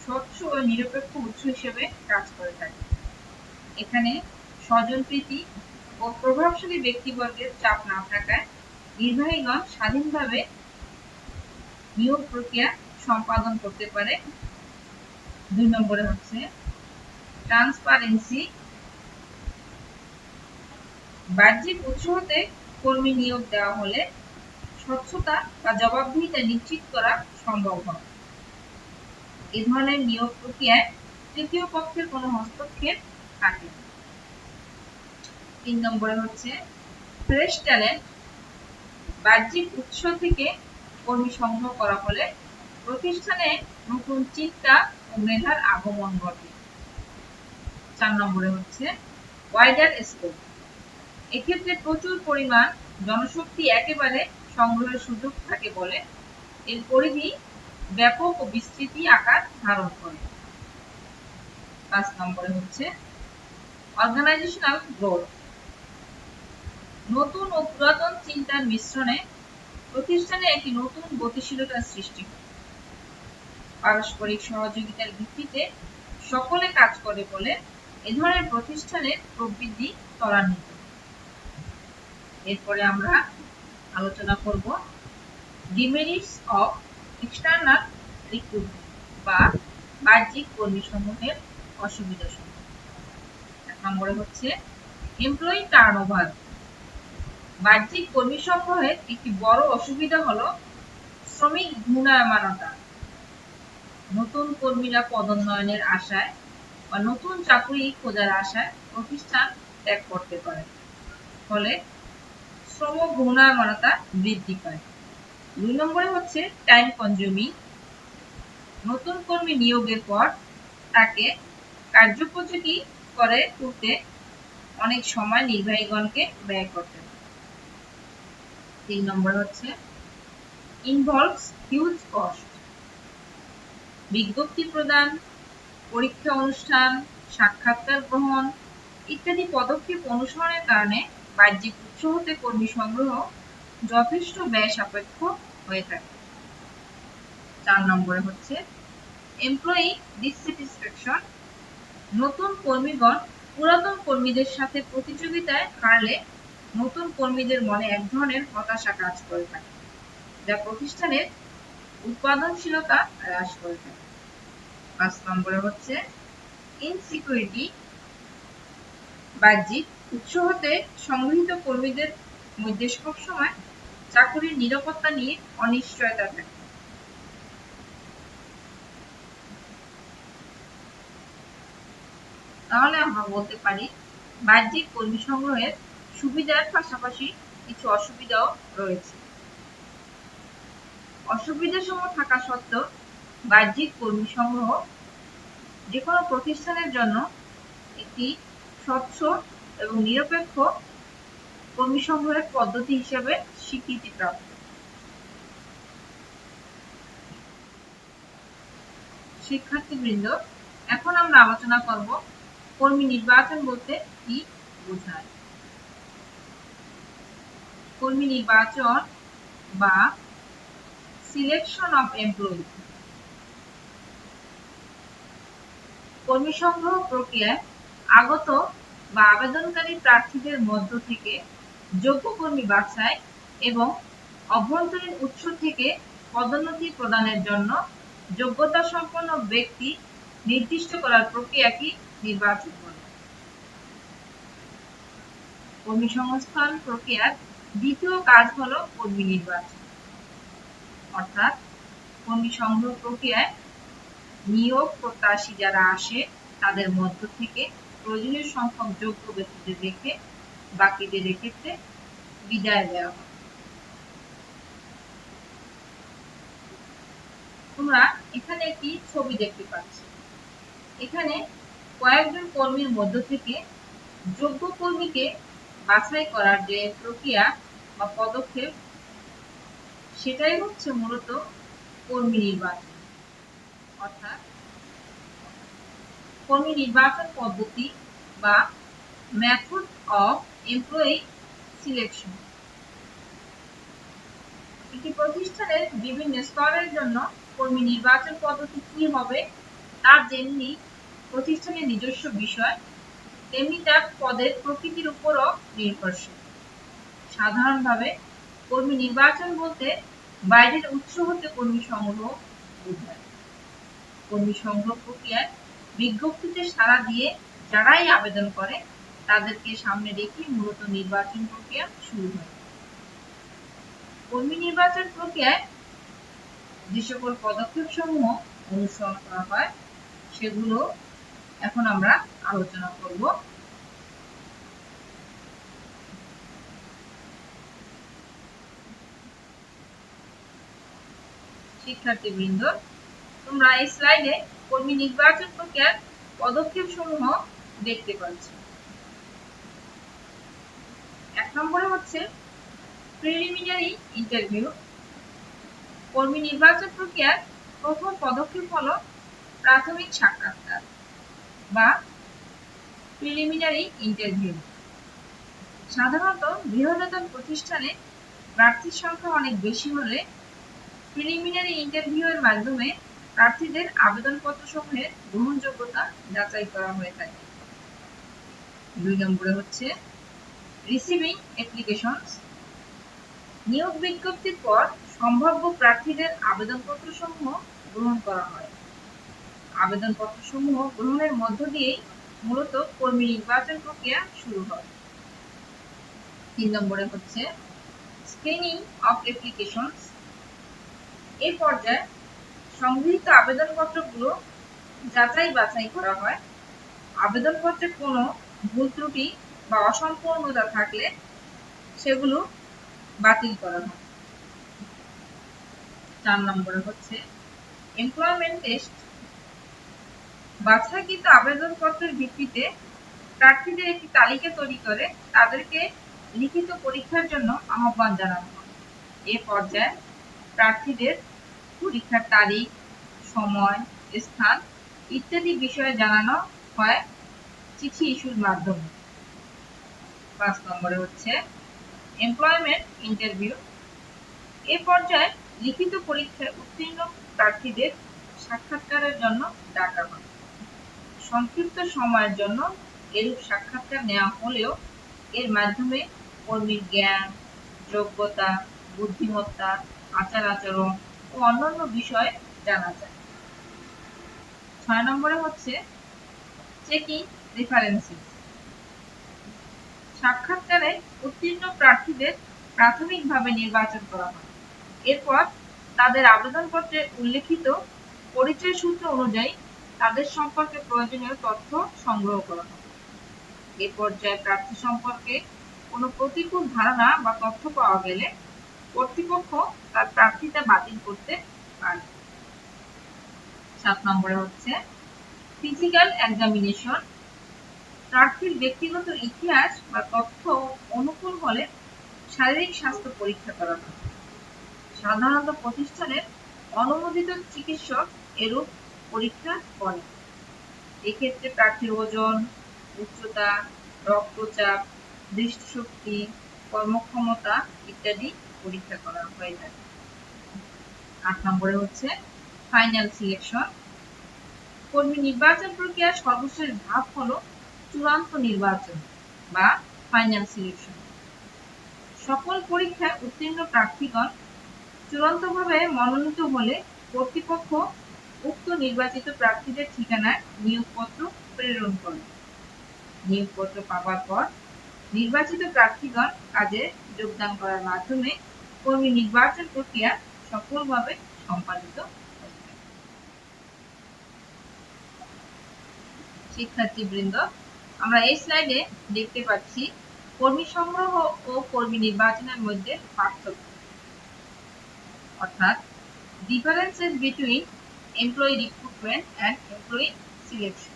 স্বচ্ছ ও নিরপেক্ষ উৎস হিসেবে কাজ করে থাকে। এখানে স্বজনপ্রীতি ও প্রভাবশালী ব্যক্তিবর্গের চাপ না থাকায় নির্বাহীগণ স্বাধীনভাবে নিয়োগ প্রক্রিয়া সম্পাদন করতে পারে। 2 নম্বরে হচ্ছে ট্রান্সপারেন্সি। বাহ্যিক উৎস হতে কর্মী নিয়োগ দেওয়া হলে স্বচ্ছতা বা জবাবদিহিতা নিশ্চিত করা সম্ভব হয়। এ ধরনের নিয়োগ প্রক্রিয়ায় তৃতীয় পক্ষের কোনো হস্তক্ষেপ থাকে না। 3 নম্বরে হচ্ছে ফ্রেশ ট্যালেন্ট। বাহ্যিক উৎস থেকে কর্মী সংগ্রহ করা হলে প্রতিষ্ঠানে নতুন চিন্তা ও মেধার আগমন ঘটে। 4 নম্বরে হচ্ছে ওয়াইডার স্কোপ। এক্ষেত্রে প্রচুর পরিমাণ জনশক্তি একেবারে সংগ্রহের সুযোগ থাকে বলে এর পরিধি ব্যাপক ও বিস্তৃতি আকার ধারণ করে। 5 নম্বরে হচ্ছে অর্গানাইজেশনাল গ্রোথ। নতুন ও পুরাতন চিন্তার মিশ্রণে প্রতিষ্ঠানে একটি নতুন গতিশীলতার সৃষ্টি হয়। পারস্পরিক সহযোগিতার ভিত্তিতে সকলে কাজ করে বলে এ ধরনের প্রতিষ্ঠানের প্রবৃদ্ধি ত্বরান্বিত। এরপরে আমরা আলোচনা করব ডিমেরিটস অফ এক্সটার্নাল রিক্রুটমেন্ট বা বাহ্যিক কর্মী সমূহের অসুবিধা সমূহ। 1 নম্বরে হচ্ছে এমপ্লয়ি টার্নওভার। বাহ্যিক কর্মী সংগ্রহের একটি বড় অসুবিধা হলো শ্রমিক ঘূর্ণায়মানতা। নতুন কর্মীরা পদোন্নয়নের আশায় বা নতুন চাকরি খোঁজার আশায় প্রতিষ্ঠান ত্যাগ করতে পারে, ফলে শ্রম ঘূর্ণায়মানতা বৃদ্ধি পায়। 2 নম্বরে হচ্ছে টাইম কনজিউমিং। নতুন কর্মী নিয়োগের পর তাকে কার্যোপযোগী করে তুলতে অনেক সময় নির্বাহীগণকে ব্যয় করতে হয়। 3 নম্বর হচ্ছে ইনভলভস হিউজ কস্ট। বিজ্ঞপ্তি প্রদান, পরীক্ষা অনুষ্ঠান, সাক্ষাৎকার গ্রহণ ইত্যাদি পদক্ষেপ অনুসরণের কারণে বাহ্যিক উৎস হতে কর্মী সংগ্রহ যথেষ্ট ব্যয় সাপেক্ষ হয়ে থাকে। 4 নম্বরে হচ্ছে এমপ্লয়ি ডিসস্যাটিসফ্যাকশন। নতুন কর্মীগণ পুরাতন কর্মীদের সাথে প্রতিযোগিতায় হারলে নতুন কর্মীদের মনে এক ধরনের হতাশা কাজ করে থাকে, যা প্রতিষ্ঠানের উৎপাদনশীলতা হ্রাস করে থাকে। 5 নম্বরে হচ্ছে ইনসিকিউরিটি। বাহ্যিক উৎস হতে সংগৃহীত কর্মীদের মধ্যে সবসময় চাকুরির নিরাপত্তা নিয়ে অনিশ্চয়তা থাকে। তাহলে আমরা বলতে পারি বাহ্যিক কর্মী সংগ্রহের সুবিধার পাশাপাশি কিছু অসুবিধাও রয়েছে। অসুবিধাসমূহ থাকা সত্ত্বেও বাহ্যিক কর্মী সংগ্রহ যে কোনো প্রতিষ্ঠানের জন্য একটি স্বচ্ছ এবং নিরপেক্ষ কর্মী সংগ্রহের পদ্ধতি হিসেবে স্বীকৃতিপ্রাপ্ত। শিক্ষার্থীবৃন্দ, এখন আমরা আলোচনা করব কর্মী নির্বাচন বলতে কি বোঝায়। কর্মী নির্বাচন বা সিলেকশন অফ এমপ্লয়ি। কর্মী সংগ্রহ প্রক্রিয়ায় আগত বা আবেদনকারী প্রার্থীদের মধ্য থেকে যোগ্য কর্মী বাছাই এবং অভ্যন্তরীণ উৎস থেকে পদোন্নতি প্রদানের জন্য যোগ্যতা সম্পন্ন ব্যক্তি নির্দিষ্ট করার প্রক্রিয়াকে নির্বাচন বলে। কর্মী সংস্থান প্রক্রিয়ার দ্বিতীয় কাজ হলো কর্মী নির্বাচন, অর্থাৎ কর্মী সংগ্রহ প্রক্রিয়ায় নিয়োগ প্রত্যাশী যারা আসে তাদের মধ্য থেকে প্রয়োজনীয় সংখ্যক যোগ্য ব্যক্তিদের রেখে বাকিদের ক্ষেত্রে বিদায় দেওয়া হয়। তোমরা এখানে একটি ছবি দেখতে পাচ্ছ। এখানে কয়েকজন কর্মীর মধ্য থেকে যোগ্য কর্মীকে বাছাই করার যে প্রক্রিয়া বা পদক্ষেপ, সেটাই হচ্ছে মূলত কর্মী নির্বাচন। অর্থাৎ কর্মী নির্বাচন পদ্ধতি বা মেথড অফ এমপ্লয়ি সিলেকশন। একটি প্রতিষ্ঠানের বিভিন্ন স্তরের জন্য কর্মী নির্বাচন পদ্ধতি কি হবে তার যেমনি প্রতিষ্ঠানের নিজস্ব বিষয়, তেমনি তার পদের প্রকৃতির উপরও নির্ভরশীল। সাধারণভাবে কর্মী নির্বাচন বলতে বাইরের উৎস হতে কর্মী সংগ্রহ বোঝায়। কর্মী সংগ্রহ প্রক্রিয়ায় বিজ্ঞপ্তিতে সাড়া দিয়ে যারাই আবেদন করে তাদেরকে সামনে রেখে মূলত নির্বাচন প্রক্রিয়া শুরু হয়। কর্মী নির্বাচন প্রক্রিয়ায় যে সকল পদক্ষেপ সমূহ অনুসরণ করা হয় সেগুলো এখন আমরা আলোচনা করব। শিক্ষার্থীবৃন্দ, তোমরা এই স্লাইডে কর্মী নির্বাচন প্রক্রিয়ার পদক্ষেপ সমূহ দেখতে পাচ্ছ। 1 নম্বরে হচ্ছে প্রিলিমিনারি ইন্টারভিউ। কর্মী নির্বাচন প্রক্রিয়ার প্রথম পদক্ষেপ হলো প্রাথমিক সাক্ষাৎকার বা প্রিলিমিনারি ইন্টারভিউ। সাধারণত বৃহদায়তন প্রতিষ্ঠানে প্রার্থীর সংখ্যা অনেক বেশি হলে প্রিলিমিনারি ইন্টারভিউ এর মাধ্যমে প্রার্থীদের আবেদনপত্র সমূহের গ্রহণযোগ্যতা যাচাই করা হয়ে থাকে। 2 নম্বরে হচ্ছে রিসিভিং অ্যাপ্লিকেশনস। নিয়োগ বিজ্ঞপ্তির পর সম্ভাব্য প্রার্থীদের আবেদনপত্র সমূহ গ্রহণ করা হয়। আবেদনপত্র সমূহ গ্রহণের মধ্য দিয়েই মূলত কর্মী নির্বাচন প্রক্রিয়া শুরু হয়। 3 নম্বরে হচ্ছে স্ক্রিনিং অফ অ্যাপ্লিকেশনস। এই পর্যায়ে সংগৃহীত আবেদনপত্রগুলো যাচাই বাছাই করা হয়। আবেদনপত্রে কোনো ভুল ত্রুটি বা অসম্পূর্ণতা থাকলে সেগুলো বাতিল করা হয়। 4 নম্বরে হচ্ছে এমপ্লয়মেন্ট টেস্ট। বাছাইকৃত আবেদনপত্রের ভিত্তিতে প্রার্থীদের একটি তালিকা তৈরি করে তাদেরকে লিখিত পরীক্ষার জন্য আহ্বান জানানো হয়। এ পর্যায়ে প্রার্থীদের পরীক্ষার তারিখ, সময়, স্থান ইত্যাদি বিষয়ে জানানো হয় চিঠি ইস্যুর মাধ্যমে। 5 নম্বরে হচ্ছে এমপ্লয়মেন্ট ইন্টারভিউ। এ পর্যায়ে লিখিত পরীক্ষায় উত্তীর্ণ প্রার্থীদের সাক্ষাৎকারের জন্য ডাকা হয়। সংক্ষিপ্ত সময়ের জন্য এরূপ সাক্ষাৎকার নেওয়া হলেও এর মাধ্যমে কর্মীর জ্ঞান, যোগ্যতা, বুদ্ধিমত্তা, আচার আচরণ ও অন্যান্য বিষয় জানা যায়। 6 নম্বরে হচ্ছে চেকিং রেফারেন্সেস। সাক্ষাৎকারে উত্তীর্ণ প্রার্থীদের প্রাথমিকভাবে নির্বাচন করা হয়। এরপর তাদের আবেদনপত্রে উল্লেখিত পরিচয় সূত্র অনুযায়ী তাদের সম্পর্কে প্রয়োজনীয় তথ্য সংগ্রহ করা হয়। এ পর্যায়ে প্রার্থী সম্পর্কে কোনো প্রতিকূল ধারণা বা তথ্য পাওয়া গেলে কর্তৃপক্ষ তার প্রার্থিতা বাতিল করতে পারে। 7 নম্বরে হচ্ছে ফিজিক্যাল এক্সামিনেশন। প্রার্থীর ব্যক্তিগত ইতিহাস বা তথ্য অনুকূল হলে শারীরিক স্বাস্থ্য পরীক্ষা করা হয়। সাধারণত প্রতিষ্ঠানের অনুমোদিত চিকিৎসক এরূপ পরীক্ষা করেন। এক্ষেত্রে প্রার্থীর ওজন, উচ্চতা, রক্তচাপ, দৃষ্টিশক্তি, কর্মক্ষমতা ইত্যাদি পরীক্ষা করা হয়ে থাকে। 8 নম্বরে হচ্ছে ফাইনাল সিলেকশন। কর্মী নির্বাচন প্রক্রিয়ার সর্বশেষ ধাপ হলো চূড়ান্ত নির্বাচন বা ফাইনাল সিলেকশন। সকল পরীক্ষায় উত্তীর্ণ প্রার্থীগণ চূড়ান্তভাবে মনোনীত হলে কর্তৃপক্ষ উক্ত নির্বাচিত প্রার্থীদের ঠিকানায় নিয়োগপত্র প্রেরণ করে। নিয়োগপত্র পাওয়ার পর নির্বাচিত প্রার্থীগণ কাজে যোগদান করার মাধ্যমে কর্মী নির্বাচন প্রক্রিয়া সফলভাবে সম্পাদিত হয়। শিক্ষার্থীবৃন্দ, আমরা এই স্লাইডে দেখতে পাচ্ছি কর্মী সংগ্রহ ও কর্মী নির্বাচনের মধ্যে পার্থক্য, অর্থাৎ differences between employee recruitment and employee selection।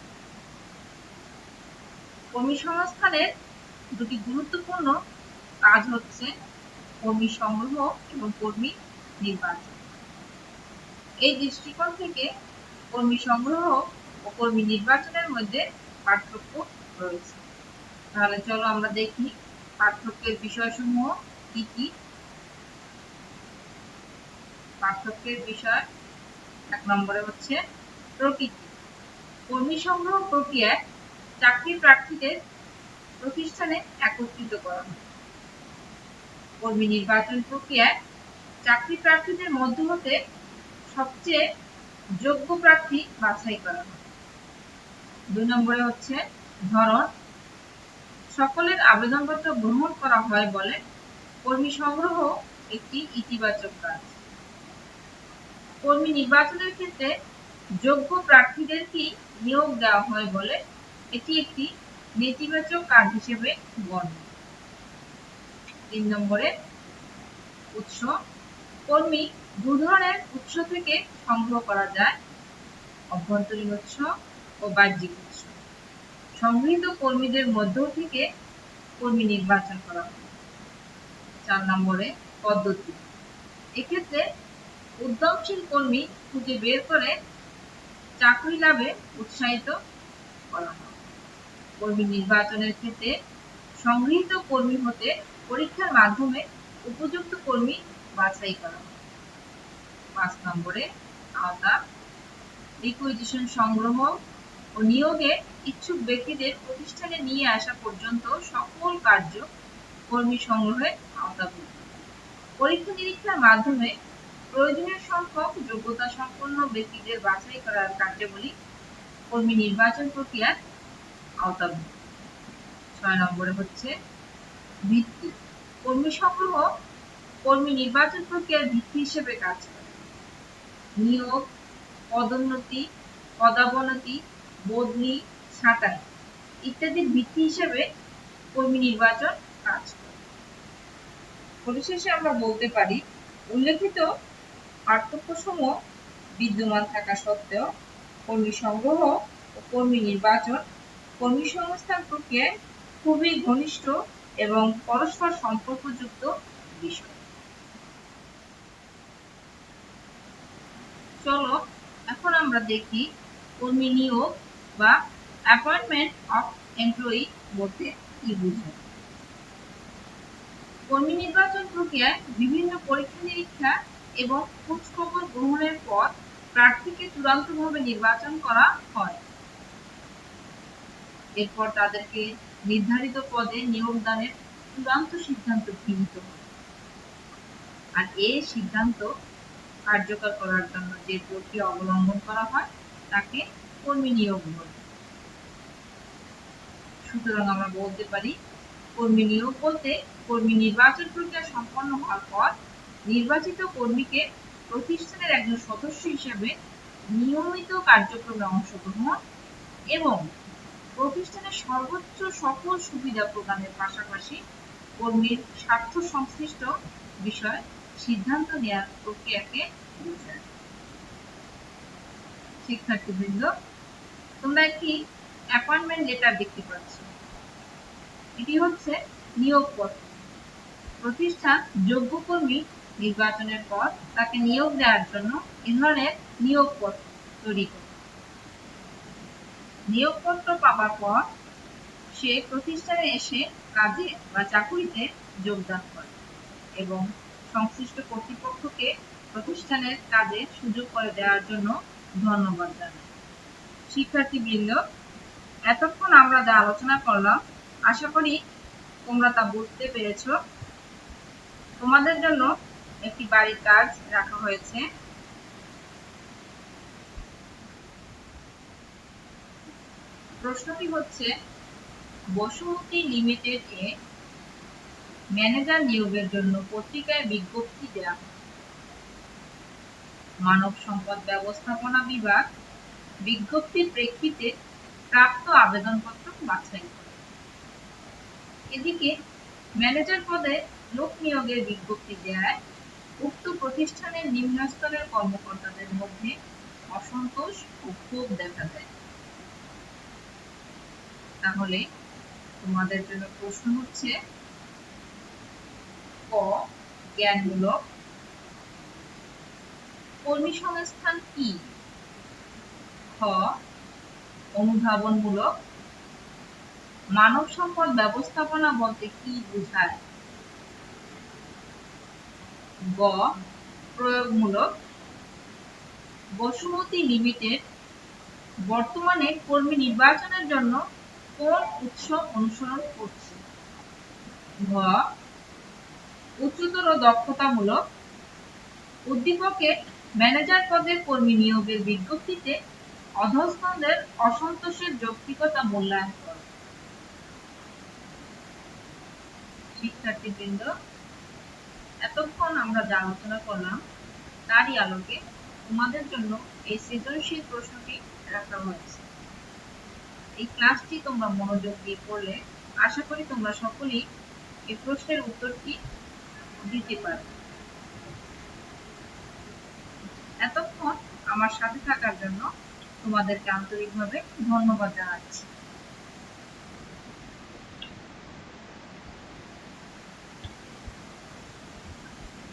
কর্মী সংস্থানের দুটি গুরুত্বপূর্ণ কাজ হচ্ছে কর্মী সংগ্রহ এবং কর্মী নির্বাচন। এই দৃষ্টিকোণ থেকে কর্মী সংগ্রহ ও কর্মী নির্বাচনের মধ্যে পার্থক্য রয়েছে। তাহলে চলো আমরা দেখি পার্থক্যের বিষয়সমূহ কি কি। পার্থক্যের বিষয় 1 নম্বরে হচ্ছে প্রকৃতি। কর্মী সংগ্রহ প্রক্রিয়ায় চাকরি প্রার্থীদের প্রতিষ্ঠানে একত্রিত করা হয়। কর্মী নির্বাচন প্রক্রিয়ায় চাকরি প্রার্থীদের মধ্য হতে সবচেয়ে যোগ্য প্রার্থী বাছাই করা হয়। 2 নম্বরে হচ্ছে ধরন। সকলের আবেদনপত্র গ্রহণ করা হয় বলে কর্মী সংগ্রহ একটি ইতিবাচক কাজ। কর্মী নির্বাচনের ক্ষেত্রে যোগ্য প্রার্থীদেরকেই নিয়োগ দেওয়া হয় বলে এটি একটি নেতিবাচক কাজ হিসেবে গণ্য। 3 নম্বরে উৎস। কর্মী দু ধরনের উৎস থেকে সংগ্রহ করা যায়, অভ্যন্তরীণ উৎস ও বাহ্যিক উৎস। সংগৃহীত কর্মীদের মধ্য থেকে কর্মী নির্বাচন করা হয়। 4 নম্বরে পদ্ধতি। এক্ষেত্রে উদ্যমশীল কর্মী খুঁজে বের করে চাকরি লাভে উৎসাহিত করা হয়। কর্মী নির্বাচনের ক্ষেত্রে সংগৃহীত কর্মী হতে পরীক্ষার মাধ্যমে উপযুক্ত কর্মী বাছাই করা হয়। 5 নম্বরে আওতা। রিকুইজিশন সংগ্রহ ও নিয়োগে ইচ্ছুক ব্যক্তিদের প্রতিষ্ঠানে নিয়ে আসা পর্যন্ত সকল কার্য কর্মী সংগ্রহের আওতাভুক্ত। পরীক্ষা নিরীক্ষার মাধ্যমে প্রয়োজনীয় সংখ্যক যোগ্যতা সম্পন্ন ব্যক্তিদের বাছাই করার কার্যাবলী কর্মী নির্বাচন প্রক্রিয়ার আওতাভুক্ত। 6 নম্বরে হচ্ছে ভিত্তি। কর্মী সংগ্রহ কর্মী নির্বাচন প্রক্রিয়ার ভিত্তি হিসেবে কাজ করে। নিয়োগ, পদোন্নতি, পদাবনতি, বদলি, ছাঁটাই ইত্যাদির ভিত্তি হিসেবে কর্মী নির্বাচন কাজ করে। পরিশেষে আমরা বলতে পারি উল্লেখিত পার্থক্যসমূহ বিদ্যমান থাকা সত্ত্বেও কর্মী সংগ্রহ ও কর্মী নির্বাচন কর্মী সংস্থান প্রক্রিয়ায় খুবই ঘনিষ্ঠ এবং পরস্পর সম্পর্কযুক্ত বিষয়। চলো এখন আমরা দেখি কর্মী নিয়োগ বা অ্যাপয়েন্টমেন্ট অফ এমপ্লয়ি বলতে কি বোঝায়। কর্মী নির্বাচন প্রক্রিয়ায় বিভিন্ন পরীক্ষা নিরীক্ষা এবং খোঁজ খবর গ্রহণের পর প্রার্থীকে চূড়ান্তভাবে নির্বাচন করা হয়। এরপর তাদেরকে নির্ধারিত পদে নিয়োগদানের চূড়ান্ত সিদ্ধান্ত গৃহীত হয়। আর এই সিদ্ধান্ত কার্যকর করার জন্য যে প্রক্রিয়া অবলম্বন করা হয় তাকে কর্মী নিয়োগ বলে। সুতরাং আমরা বলতে পারি কর্মী নিয়োগ বলতে কর্মী নির্বাচন প্রক্রিয়া সম্পন্ন হওয়ার পর নির্বাচিত কর্মীকে প্রতিষ্ঠানের একজন সদস্য হিসেবে নিয়মিত কার্যক্রমে অংশগ্রহণ এবং প্রতিষ্ঠানের সর্বোচ্চ সকল সুবিধা প্রদানের পাশাপাশি কর্মীর স্বার্থ সংশ্লিষ্ট বিষয়ে সিদ্ধান্ত নেওয়ার প্রক্রিয়াকে বোঝায়। শিক্ষার্থীবৃন্দ, তোমরা একটি অ্যাপয়েন্টমেন্ট লেটার দেখতে পাচ্ছ। এটি হচ্ছে নিয়োগপত্র। প্রতিষ্ঠান যোগ্য কর্মী নির্বাচনের পর তাকে নিয়োগ দেওয়ার জন্য এ ধরনের নিয়োগপত্র তৈরি করে। নিয়োগপত্র পাওয়ার পর সে প্রতিষ্ঠানে এসে কাজে বা চাকুরিতে যোগদান করে এবং সংশ্লিষ্ট কর্তৃপক্ষকে প্রতিষ্ঠানের কাজে সুযোগ করে দেওয়ার জন্য ধন্যবাদ জানায়। শিক্ষার্থীবৃন্দ, এতক্ষণ আমরা যা আলোচনা করলাম আশা করি তোমরা তা বুঝতে পেরেছো। তোমাদের জন্য একটি বাড়ির কাজ রাখা হয়েছে। প্রশ্নটি হচ্ছে, বসুমতী লিমিটেড এ ম্যানেজার নিয়োগের জন্য পত্রিকায় বিজ্ঞপ্তি দেওয়া হয়। মানব সম্পদ ব্যবস্থাপনা বিভাগ বিজ্ঞপ্তির প্রেক্ষিতে প্রাপ্ত আবেদনপত্র বাছাই করে। এদিকে ম্যানেজার পদে লোক নিয়োগের বিজ্ঞপ্তি দেয়ায় উক্ত প্রতিষ্ঠানের নিম্ন স্তরের কর্মকর্তাদের মধ্যে অসন্তোষ ও ক্ষোভ দেখা দেয়। তাহলে তোমাদের জন্য প্রশ্ন হচ্ছে, ক জ্ঞানমূলক, কর্মী সংস্থান কি? খ অনুধাবনমূলক, মানব সম্পদ ব্যবস্থাপনা বলতে কি বোঝায়? গ প্রয়োগমূলক, বসুমতী লিমিটেড বর্তমানে কর্মী নির্বাচনের জন্য কোন উৎস অনুসরণ করছে? ঘ উচ্চতর দক্ষতামূলক, উদ্দীপকের ম্যানেজার পদে কর্মী নিয়োগের বিজ্ঞপ্তিতে অধস্তনদের অসন্তোষের যৌক্তিকতা মূল্যায়ন করে। শিক্ষার্থীবৃন্দ, এতক্ষণ আমরা যা আলোচনা করলাম তারই আলোকে তোমাদের জন্য এই সৃজনশীল প্রশ্নটি রাখা হয়েছে। এই ক্লাসটি তোমরা মনোযোগ দিয়ে পড়লে আশা করি তোমরা সকলেই এই প্রশ্নের উত্তরটি দিতে পারবে। এতক্ষণ আমার সাথে থাকার জন্য তোমাদেরকে আন্তরিকভাবে ধন্যবাদ জানাচ্ছি।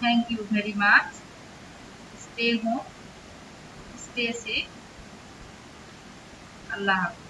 Thank you very much. Stay home, stay safe. Allah Hafiz.